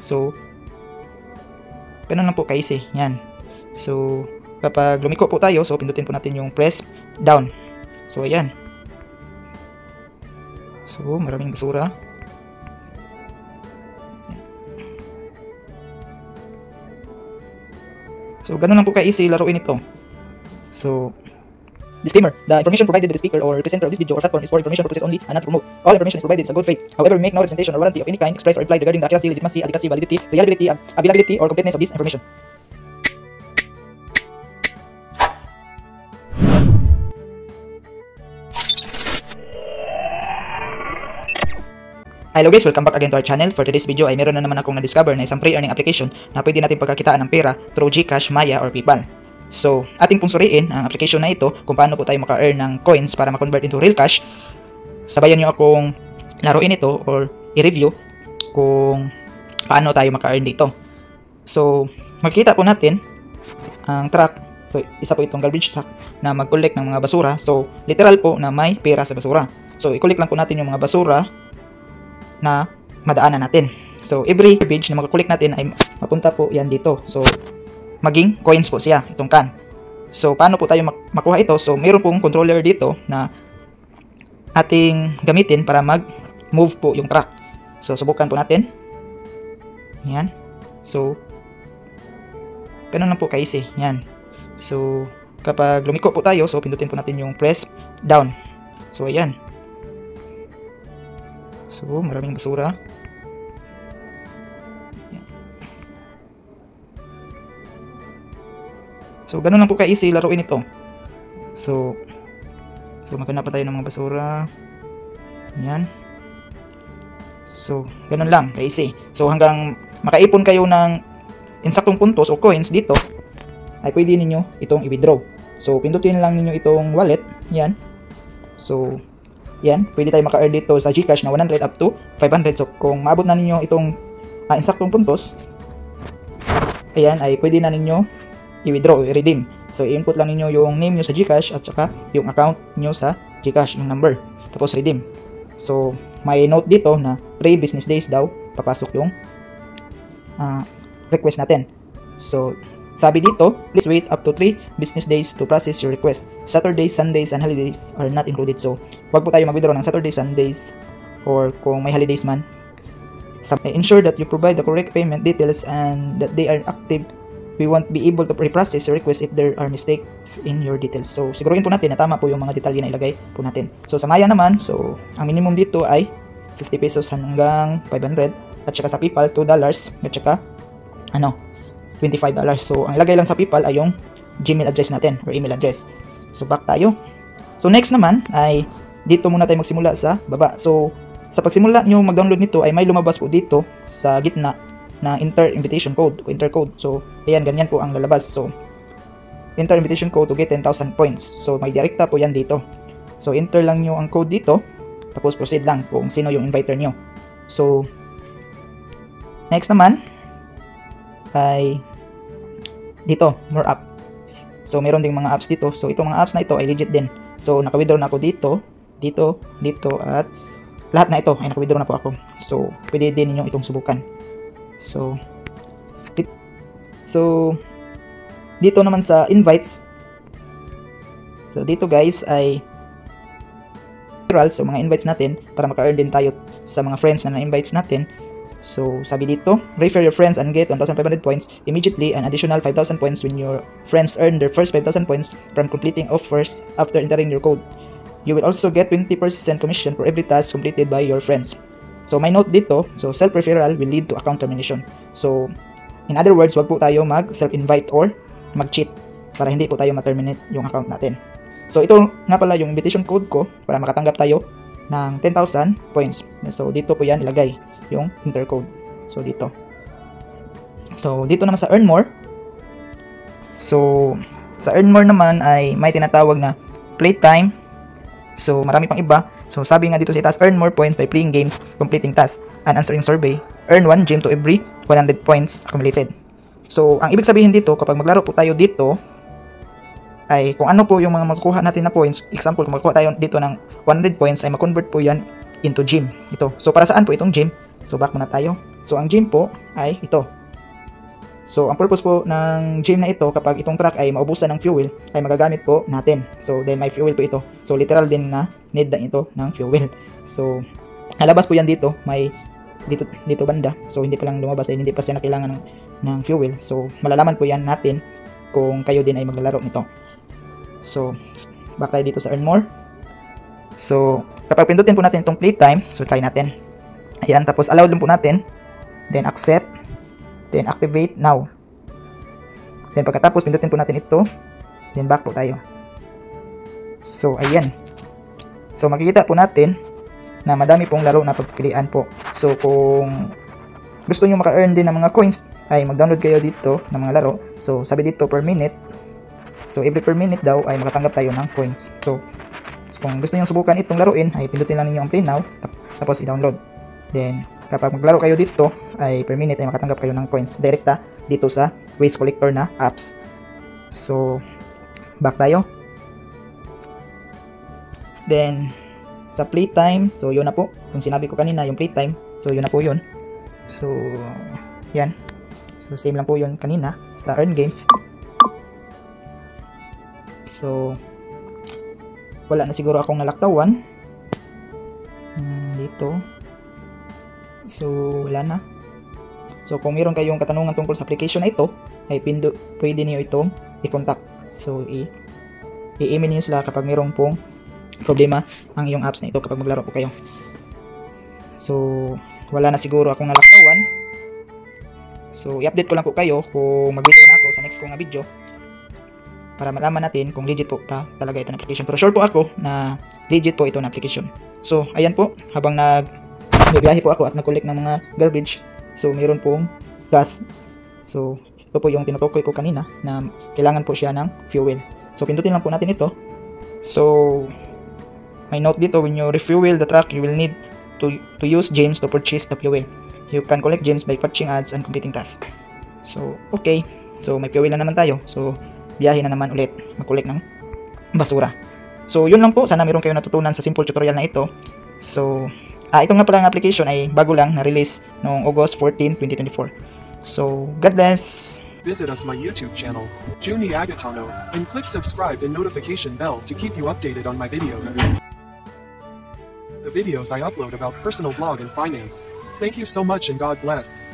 So, ganun lang po ka-easy. Yan. So, kapag lumiko po tayo, so pindutin po natin yung press down. So, ayan. So, maraming basura. So, ganun lang po ka-easy laruin ito. So, disclaimer, the information provided by the speaker or presenter of this video or platform is for information purposes only and not to promote. All information is provided in good faith. However, we make no representation or warranty of any kind expressed or implied regarding the accuracy, legitimacy, adequacy, validity, reliability, availability, or completeness of this information. Hello guys, welcome back again to our channel. For today's video ay meron na naman akong na-discover na isang free earning application na pwede natin pagkakitaan ng pera through GCash, Maya, or PayPal. So, ating pong suriin ang application na ito kung paano po tayo maka-earn ng coins para ma-convert into real cash. Sabayan nyo akong laruin ito or i-review kung paano tayo maka-earn dito. So, makikita po natin ang truck. So, isa po itong garbage truck na mag-collect ng mga basura. So, literal po na may pera sa basura. So, i-collect lang po natin yung mga basura na madaanan natin. So, every garbage na makakulik natin ay mapunta po yan dito. So, maging coins po siya, itong can. So, paano po tayo makuha ito? So, mayroon pong controller dito na ating gamitin para mag-move po yung truck. So, subukan po natin. Yan. So, ganun lang po ka-easy. Yan. So, kapag lumiko po tayo, so, pindutin po natin yung press down. So, ayan. So, maraming basura. So, ganun lang po ka-easy laruin ito. So maghanap pa tayo ng mga basura. Yan. So, ganun lang ka-easy. So, hanggang makaipon kayo ng insaktong puntos o coins dito, ay pwede ninyo itong i-withdraw. So, pindutin lang ninyo itong wallet. Yan. So, yan, pwede tayo maka-earn dito sa GCash na 100 up to 500. So, kung maabot na ninyo itong insaktong puntos, ayan, ay pwede na ninyo i-withdraw, i-redeem. So, i-input lang ninyo yung name nyo sa GCash at saka yung account nyo sa GCash, yung number. Tapos, redeem. So, may note dito na 3 business days daw papasok yung request natin. So, sabi dito, please wait up to 3 business days to process your request. Saturdays, Sundays, and holidays are not included. So, wag po tayo mag-withdraw ng Saturdays, Sundays, or kung may holidays man. Ensure that you provide the correct payment details and that they are active. We won't be able to reprocess your request if there are mistakes in your details. So, siguruhin po natin na tama po yung mga detalye na ilagay po natin. So, sa Maya naman, so, ang minimum dito ay 50 pesos hanggang 500. At saka sa PayPal, $2. At saka, $25. So, ang ilagay lang sa PayPal ay yung Gmail address natin or email address. So, back tayo. So, next naman ay dito muna tayo magsimula sa baba. So, sa pagsimula nyo mag-download nito ay may lumabas po dito sa gitna na enter invitation code o enter code. So, ayan, ganyan po ang lalabas. So, enter invitation code to get 10,000 points. So, may direkta po yan dito. So, enter lang nyo ang code dito. Tapos, proceed lang kung sino yung inviter nyo. So, next naman ay dito, more apps. So, meron ding mga apps dito. So, itong mga apps na ito ay legit din. So, naka-withdraw na ako dito, at lahat na ito ay naka-withdraw na po ako. So, pwede din ninyo itong subukan. So, dito naman sa invites. So, dito guys ay so, mga invites natin para maka-earn din tayo sa mga friends na na-invites natin. So, sabi dito, refer your friends and get 1,500 points immediately, an additional 5,000 points when your friends earn their first 5,000 points from completing offers after entering your code. You will also get 20% commission for every task completed by your friends. So, may note dito, so self-referral will lead to account termination. So, in other words, wag po tayo mag-self-invite or mag-cheat para hindi po tayo ma-terminate yung account natin. So, ito nga pala yung invitation code ko para makatanggap tayo ng 10,000 points. So, dito po yan ilagay yung enter code. So, dito. So, dito naman sa earn more. So, sa earn more naman ay may tinatawag na playtime. So, marami pang iba. So, sabi nga dito sa itaas, earn more points by playing games, completing tasks, and answering survey. Earn 1 gem to every 100 points accumulated. So, ang ibig sabihin dito, kapag maglaro po tayo dito, ay kung ano po yung mga makukuha natin na points. Example, kung makukuha tayo dito ng 100 points, ay makonvert po yan into gem. Ito. So, para saan po itong gem? So, back muna tayo. So ang gym po ay ito. So ang purpose po ng gym na ito, kapag itong truck ay maubusan ng fuel, ay magagamit po natin. So then may fuel po ito. So literal din na need na ito ng fuel. So nalabas po yan dito, may dito banda. So hindi pa lang lumabas dahil hindi pa siya kailangan ng fuel. So malalaman po yan natin kung kayo din ay maglalaro nito. So back tayo dito sa earn more. So kapag pindutin po natin itong playtime, so try natin. Ayan, tapos allow din po natin. Then accept. Then activate now. Then pagkatapos pindutin po natin ito. Then back po tayo. So ayan. So makikita po natin na madami pong laro na pagpilian po. So kung gusto nyo maka-earn din ng mga coins, ay mag-download kayo dito ng mga laro. So sabi dito per minute. So every per minute daw ay makatanggap tayo ng coins. So kung gusto nyo subukan itong laruin, ay pindutin lang ninyo ang play now. Tapos i-download. Then kapag maglaro kayo dito, ay per minute ay makatanggap kayo ng coins direkta dito sa waste collector na apps. So back tayo. Then sa playtime, so yun na po yung sinabi ko kanina, yung playtime. So yun na po yun. So yan. So same lang po yun kanina sa earn games. So wala na siguro akong nalaktawan dito. So wala na. So kung meron kayong katanungan tungkol sa application na ito, ay pwede niyo itong i-contact. So i-email niyo sila kapag meron pong problema ang iyong apps na ito kapag maglaro po kayo. So wala na siguro akong nalaktawan. So i-update ko lang po kayo kung mag-video na ako sa next kong video para malaman natin kung legit po pa talaga ito na application. Pero sure po ako na legit po ito na application. So ayan po, habang nagbibiyahe po ako at nag-collect ng mga garbage, so mayroon pong gas. So ito po yung tinutukoy ko kanina na kailangan po siya ng fuel. So pindutin lang po natin ito. So may note dito, when you refuel the truck, you will need to use gems to purchase the fuel. You can collect gems by patching ads and completing tasks. So okay, so may fuel na naman tayo. So biyahe na naman ulit mag-collect ng basura. So yun lang po, sana meron kayo natutunan sa simple tutorial na ito. So ito nga pala ang application ay bago lang na-release noong August 14, 2024. So God bless. Visit us my YouTube channel, Juni Agatano, and click subscribe and notification bell to keep you updated on my videos. The videos I upload about personal blog and finance. Thank you so much and God bless.